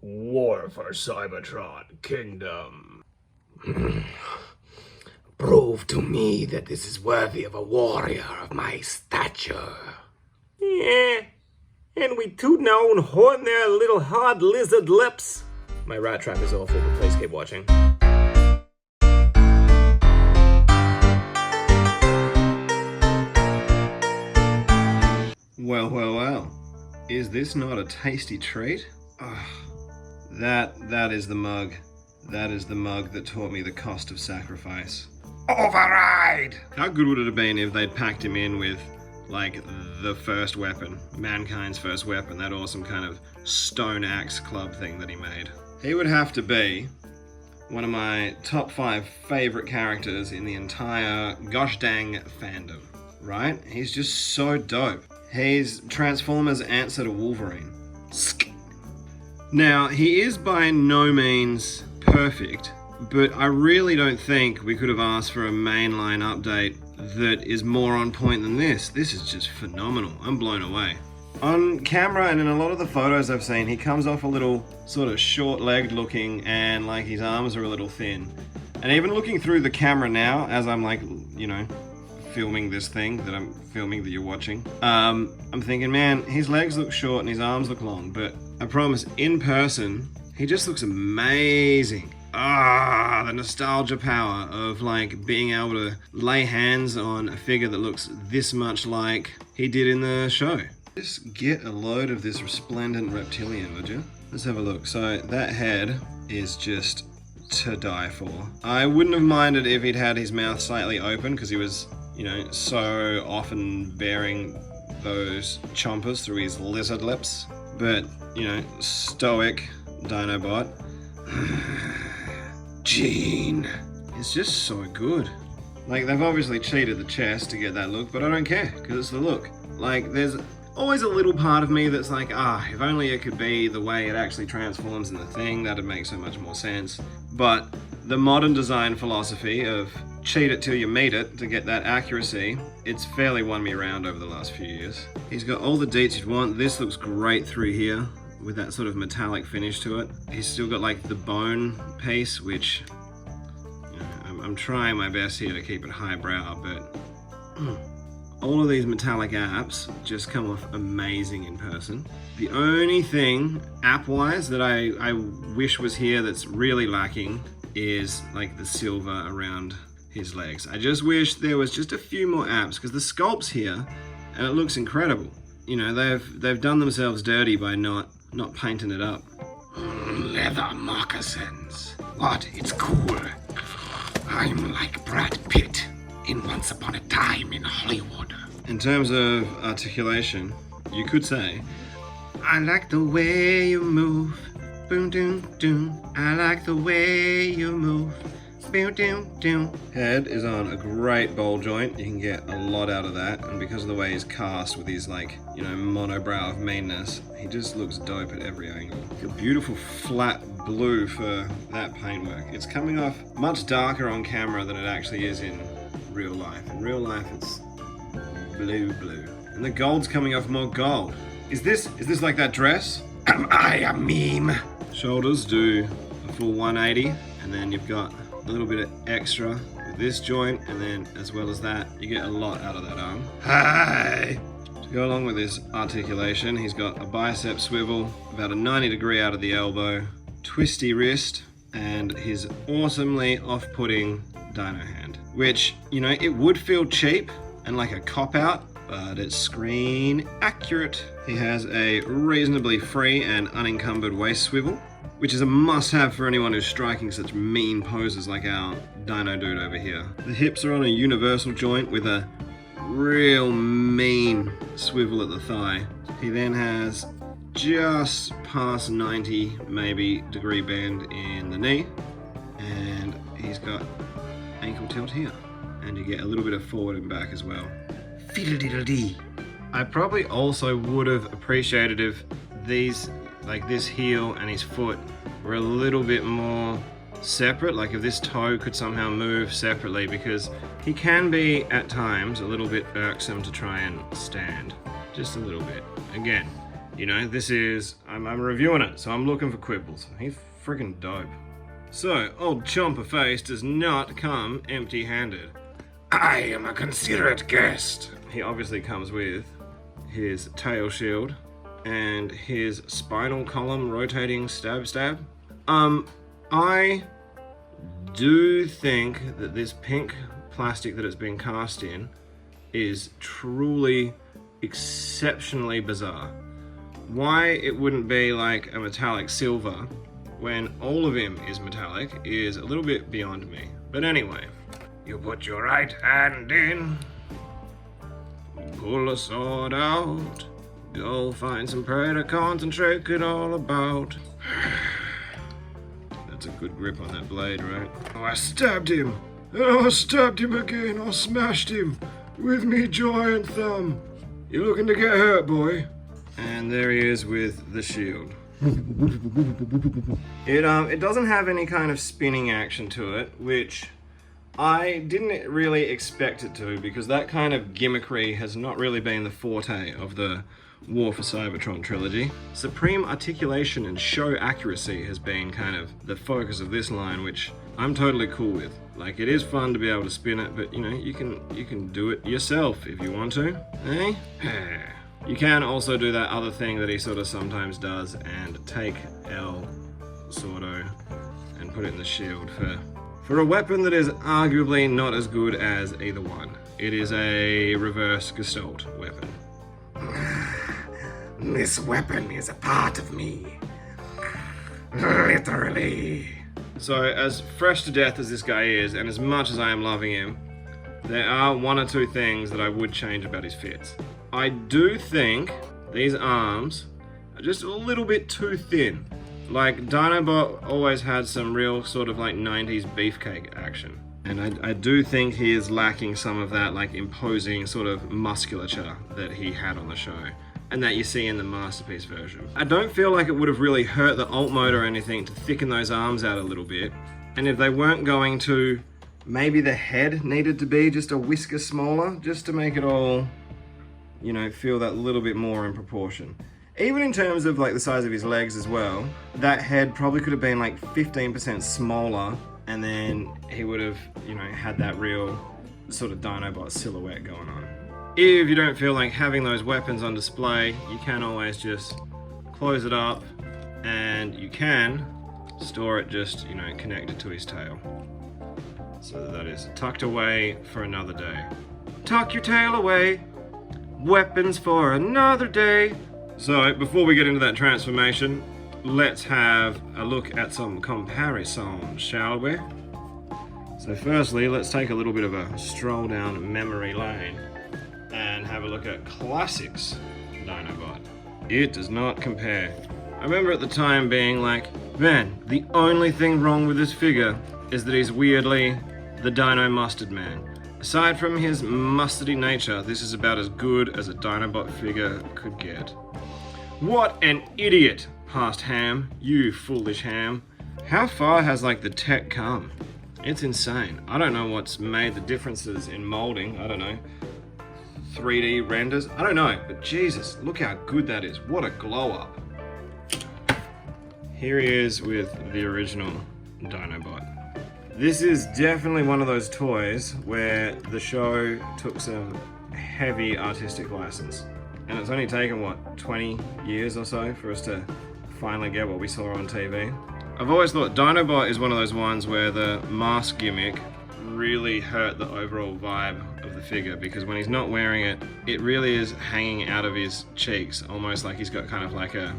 War for Cybertron Kingdom. Prove to me that this is worthy of a warrior of my stature. Yeah, and we tootin' our own horn there, little hard lizard lips. My rat trap is awful, but please keep watching. Well. Is this not a tasty treat? Oh, that is the mug. That is the mug that taught me the cost of sacrifice. Override! How good would it have been if they'd packed him in with, like, the first weapon, mankind's first weapon, that awesome kind of stone axe club thing that he made. He would have to be one of my top 5 favorite characters in the entire gosh dang fandom, right? He's just so dope. He's Transformers' answer to Wolverine. Now, he is by no means perfect, but I really don't think we could have asked for a mainline update that is more on point than this. This is just phenomenal. I'm blown away. On camera and in a lot of the photos I've seen, he comes off a little sort of short-legged looking and like his arms are a little thin. And even looking through the camera now, as I'm like, you know, filming this thing that I'm filming that you're watching, I'm thinking, man, his legs look short and his arms look long, but I promise, in person, he just looks amazing. Ah, the nostalgia power of like being able to lay hands on a figure that looks this much like he did in the show. Just get a load of this resplendent reptilian, would you? Let's have a look. So that head is just to die for. I wouldn't have minded if he'd had his mouth slightly open because he was, you know, so often bearing those chompers through his lizard lips. But, you know, stoic Dinobot. Gene. It's just so good. Like, they've obviously cheated the chest to get that look, but I don't care, because it's the look. Like, there's always a little part of me that's like, if only it could be the way it actually transforms in the thing, that'd make so much more sense. But the modern design philosophy of cheat it till you meet it to get that accuracy, it's fairly won me around over the last few years. He's got all the deets you'd want. This looks great through here with that sort of metallic finish to it. He's still got like the bone piece, which, you know, I'm trying my best here to keep it highbrow, but all of these metallic apps just come off amazing in person. The only thing app-wise that I wish was here that's really lacking is like the silver around his legs. I just wish there was just a few more apps, because the sculpt's here and it looks incredible. You know, they've done themselves dirty by not painting it up. Leather moccasins. What? It's cool. I'm like Brad Pitt in Once Upon a Time in Hollywood. In terms of articulation, you could say, I like the way you move. Boom, doom, doom. I like the way you move. Boom, doom, doom. Head is on a great ball joint. You can get a lot out of that. And because of the way he's cast with his, like, you know, monobrow of meanness, he just looks dope at every angle. A beautiful flat blue for that paintwork. It's coming off much darker on camera than it actually is in real life. In real life, it's blue. And the gold's coming off more gold. Is this like that dress? Am I a meme? Shoulders do a full 180, and then you've got a little bit of extra with this joint, and then as well as that, you get a lot out of that arm. Hi! To go along with this articulation, he's got a bicep swivel, about a 90-degree out of the elbow, twisty wrist, and his awesomely off-putting dino hand. Which, you know, it would feel cheap and like a cop-out, but it's screen accurate. He has a reasonably free and unencumbered waist swivel, which is a must-have for anyone who's striking such mean poses like our dino dude over here. The hips are on a universal joint with a real mean swivel at the thigh. He then has just past 90 maybe degree bend in the knee, and he's got ankle tilt here, and you get a little bit of forward and back as well. Fiddle-diddle-dee. I probably also would have appreciated if these, like this heel and his foot, were a little bit more separate, like if this toe could somehow move separately, because he can be at times a little bit irksome to try and stand, just a little bit. Again, You know, this is, I'm reviewing it, so I'm looking for quibbles. He's freaking dope. So, old Chomper Face does not come empty-handed. I am a considerate guest. He obviously comes with his tail shield and his spinal column rotating stab. I do think that this pink plastic that it's been cast in is truly exceptionally bizarre. Why it wouldn't be like a metallic silver when all of him is metallic is a little bit beyond me. But anyway, You put your right hand in. pull a sword out, go find some prey to concentrate it all about. That's a good grip on that blade, right? Oh, I stabbed him! Oh, I stabbed him again! I smashed him with me giant thumb! You looking to get hurt, boy? And there he is with the shield. It doesn't have any kind of spinning action to it, which I didn't really expect it to, because that kind of gimmickry has not really been the forte of the War for Cybertron trilogy. Supreme articulation and show accuracy has been kind of the focus of this line, which I'm totally cool with. Like, it is fun to be able to spin it, but you know, you can do it yourself if you want to, eh? You can also do that other thing that he sort of sometimes does and take El Sordo and put it in the shield for a weapon that is arguably not as good as either one. It is a reverse Gestalt weapon. This weapon is a part of me. Literally. So, as fresh to death as this guy is, and as much as I am loving him, there are one or two things that I would change about his fits. I do think these arms are just a little bit too thin. Like, Dinobot always had some real sort of like 90s beefcake action. And I do think he is lacking some of that like imposing sort of musculature that he had on the show, and that you see in the Masterpiece version. I don't feel like it would have really hurt the alt mode or anything to thicken those arms out a little bit. And if they weren't going to, maybe the head needed to be just a whisker smaller, just to make it all, you know, feel that little bit more in proportion. Even in terms of like the size of his legs as well, that head probably could have been like 15% smaller, and then he would have, you know, had that real sort of Dinobot silhouette going on. If you don't feel like having those weapons on display, you can always just close it up, and you can store it just, you know, connected to his tail. So that is tucked away for another day. Tuck your tail away, weapons for another day. So before we get into that transformation, let's have a look at some comparisons, shall we? So firstly, let's take a little bit of a stroll down memory lane and have a look at classics Dinobot. It does not compare. I remember at the time being like, man, the only thing wrong with this figure is that he's weirdly the Dino Mustard Man. Aside from his mustardy nature, this is about as good as a Dinobot figure could get. What an idiot, past Ham, you foolish Ham. How far has like the tech come? It's insane. I don't know what's made the differences in molding. I don't know. 3D renders? I don't know, but Jesus, look how good that is. What a glow up. Here he is with the original Dinobot. This is definitely one of those toys where the show took some heavy artistic license. And it's only taken, what, 20 years or so for us to finally get what we saw on TV. I've always thought Dinobot is one of those ones where the mask gimmick really hurt the overall vibe of the figure, because when he's not wearing it, it really is hanging out of his cheeks, almost like he's got kind of like a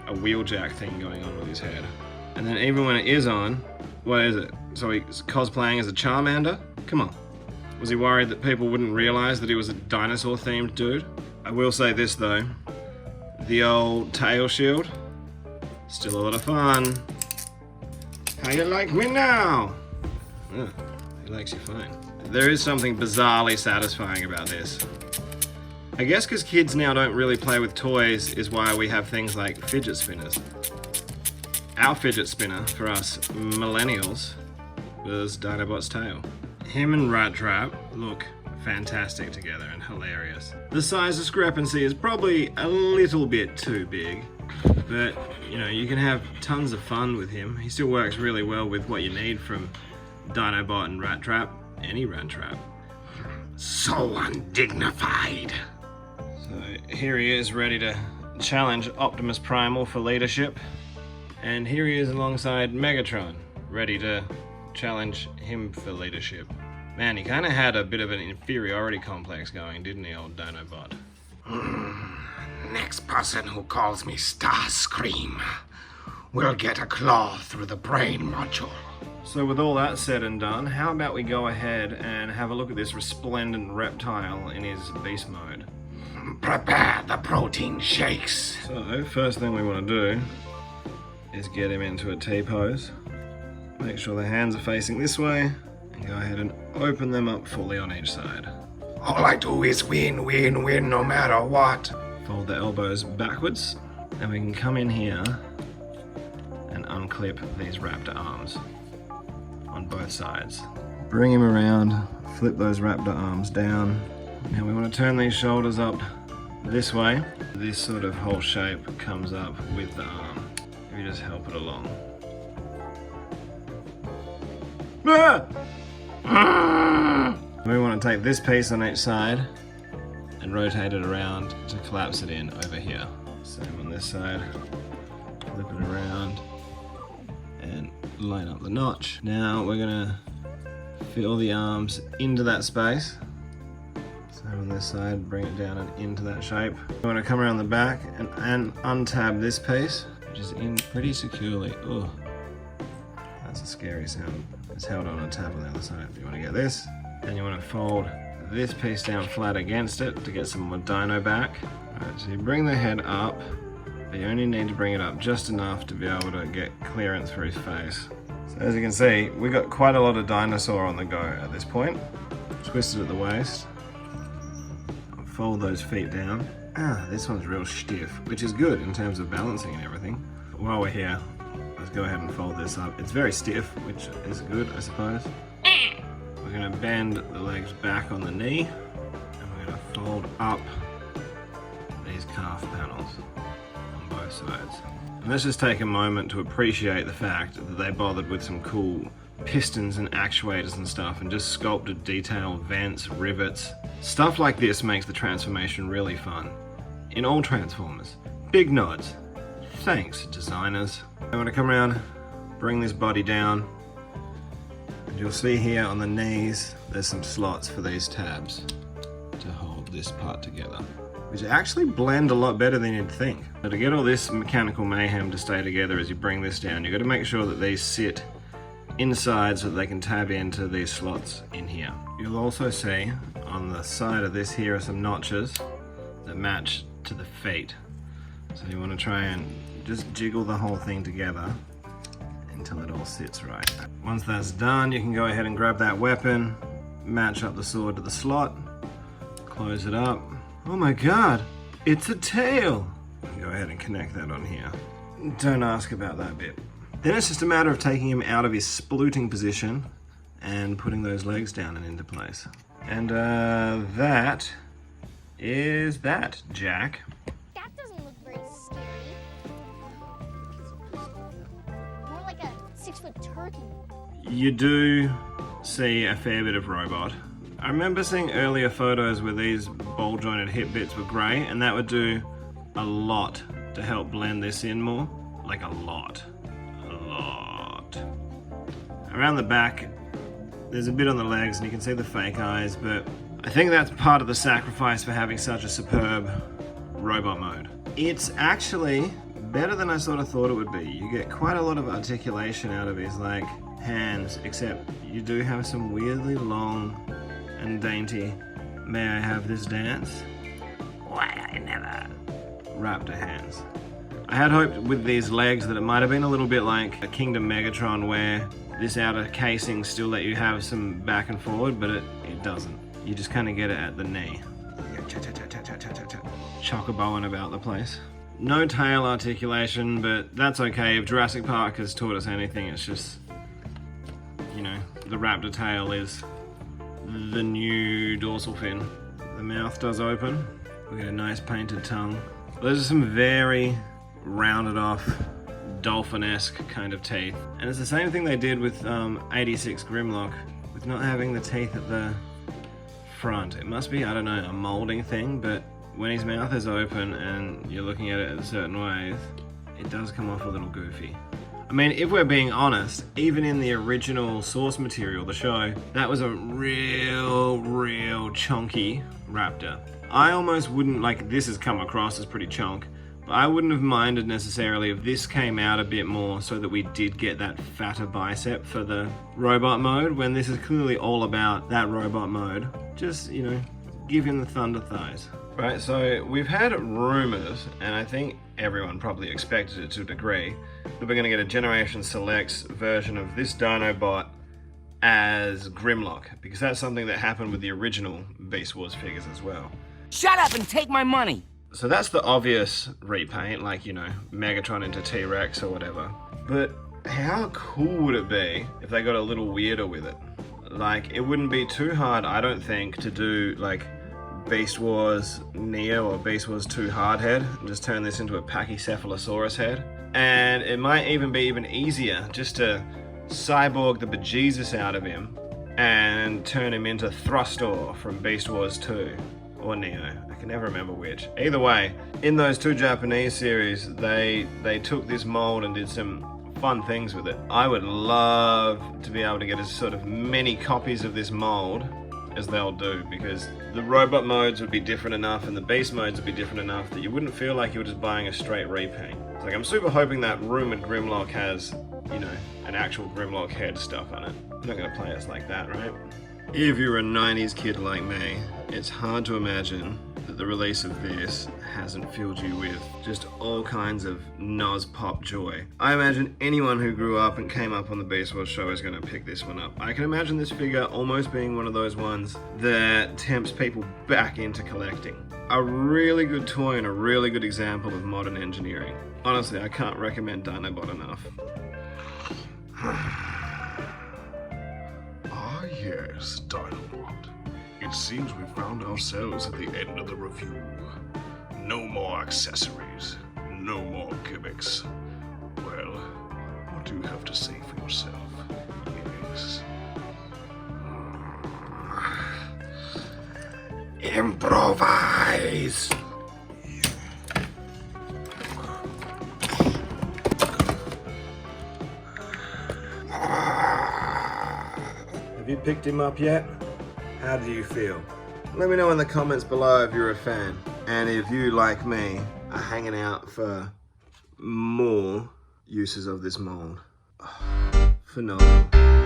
wheeljack thing going on with his head. And then even when it is on, what is it? So he's cosplaying as a Charmander? Come on. Was he worried that people wouldn't realize that he was a dinosaur-themed dude? I will say this though, the old tail shield, still a lot of fun. How you like me now? Oh, he likes you fine. There is something bizarrely satisfying about this. I guess because kids now don't really play with toys is why we have things like fidget spinners. Our fidget spinner, for us millennials, was Dinobot's tail. Him and Rat Trap look fantastic together and hilarious. The size discrepancy is probably a little bit too big, but you know, you can have tons of fun with him. He still works really well with what you need from Dinobot and Rat Trap, any Rat Trap. So undignified. So here he is, ready to challenge Optimus Primal for leadership. And here he is alongside Megatron, ready to challenge him for leadership. Man, he kind of had a bit of an inferiority complex going, didn't he, old Dinobot? Next person who calls me Starscream will get a claw through the brain module. So with all that said and done, how about we go ahead and have a look at this resplendent reptile in his beast mode. Prepare the protein shakes. So first thing we want to do is get him into a T-pose. Make sure the hands are facing this way, and go ahead and open them up fully on each side. All I do is win, win, win no matter what. Fold the elbows backwards, and we can come in here and unclip these raptor arms on both sides. Bring him around, flip those raptor arms down. Now we want to turn these shoulders up this way. This sort of whole shape comes up with the arm. If you just help it along. We want to take this piece on each side and rotate it around to collapse it in over here. Same on this side. Flip it around and line up the notch. Now we're gonna fill the arms into that space. Same on this side, bring it down and into that shape. We want to come around the back and untab this piece, which is in pretty securely. Oh, that's a scary sound. It's held on a tab on the other side. You want to get this, and you want to fold this piece down flat against it to get some more dino back. Right, so you bring the head up, but you only need to bring it up just enough to be able to get clearance for his face. So as you can see, we got quite a lot of dinosaur on the go at this point. Twisted at the waist. Fold those feet down. This one's real stiff, which is good in terms of balancing and everything. But while we're here, let's go ahead and fold this up. It's very stiff, which is good, I suppose. We're gonna bend the legs back on the knee, and we're gonna fold up these calf panels on both sides. And let's just take a moment to appreciate the fact that they bothered with some cool pistons and actuators and stuff, and just sculpted detailed vents, rivets. Stuff like this makes the transformation really fun. In all Transformers. Big nods. Thanks, designers. I want to come around, bring this body down, and you'll see here on the knees, there's some slots for these tabs to hold this part together, which actually blend a lot better than you'd think. So to get all this mechanical mayhem to stay together as you bring this down, you've got to make sure that these sit inside so that they can tab into these slots in here. You'll also see on the side of this here are some notches that match to the feet. So you want to try and just jiggle the whole thing together until it all sits right. Once that's done, you can go ahead and grab that weapon, match up the sword to the slot, close it up. Oh my god, it's a tail! You can go ahead and connect that on here. Don't ask about that bit. Then it's just a matter of taking him out of his splooting position and putting those legs down and into place. And that is that, Jack. That doesn't look very scary. More like a 6-foot turkey. You do see a fair bit of robot. I remember seeing earlier photos where these ball-jointed hip bits were grey, and that would do a lot to help blend this in more. Like a lot. Around the back, there's a bit on the legs and you can see the fake eyes, but I think that's part of the sacrifice for having such a superb robot mode. It's actually better than I sort of thought it would be. You get quite a lot of articulation out of his like hands, except you do have some weirdly long and dainty, may I have this dance? Why I never raptor hands. I had hoped with these legs that it might have been a little bit like a Kingdom Megatron where this outer casing still let you have some back and forward, but it doesn't. You just kind of get it at the knee. Chocoboing about the place. No tail articulation, but that's okay. If Jurassic Park has taught us anything, it's just, you know, the raptor tail is the new dorsal fin. The mouth does open. We get a nice painted tongue. Those are some very rounded off, dolphin-esque kind of teeth. And it's the same thing they did with 86 Grimlock, with not having the teeth at the front. It must be, I don't know, a molding thing, but when his mouth is open and you're looking at it in certain ways, it does come off a little goofy. I mean, if we're being honest, even in the original source material, the show, that was a real chunky raptor. I almost wouldn't, like, this has come across as pretty chunk, but I wouldn't have minded necessarily if this came out a bit more so that we did get that fatter bicep for the robot mode, when this is clearly all about that robot mode. Just, you know, give him the thunder thighs. Right, so we've had rumors, and I think everyone probably expected it to a degree, that we're going to get a Generation Selects version of this Dinobot as Grimlock, because that's something that happened with the original Beast Wars figures as well. Shut up and take my money! So that's the obvious repaint, like, you know, Megatron into T-Rex or whatever. But how cool would it be if they got a little weirder with it? Like, it wouldn't be too hard, I don't think, to do, like, Beast Wars Neo or Beast Wars 2 Hardhead and just turn this into a Pachycephalosaurus head. And it might even be even easier just to cyborg the bejesus out of him and turn him into Thrustor from Beast Wars 2 or Neo. I can never remember which. Either way, in those two Japanese series, they took this mold and did some fun things with it. I would love to be able to get as sort of many copies of this mold as they'll do, because the robot modes would be different enough and the beast modes would be different enough that you wouldn't feel like you were just buying a straight repaint. It's like, I'm super hoping that rumored Grimlock has, you know, an actual Grimlock head stuff on it. I'm not gonna play us like that, right? If you're a 90s kid like me, it's hard to imagine that the release of this hasn't filled you with just all kinds of nos-pop joy. I imagine anyone who grew up and came up on the Beast Wars show is going to pick this one up. I can imagine this figure almost being one of those ones that tempts people back into collecting. A really good toy and a really good example of modern engineering. Honestly, I can't recommend Dinobot enough. Ah yes, Dinobot. It seems we found ourselves at the end of the review. No more accessories, no more gimmicks. Well, what do you have to say for yourself? Yes. Improvise! Have you picked him up yet? How do you feel? Let me know in the comments below if you're a fan. And if you, like me, are hanging out for more uses of this mold. Phenomenal.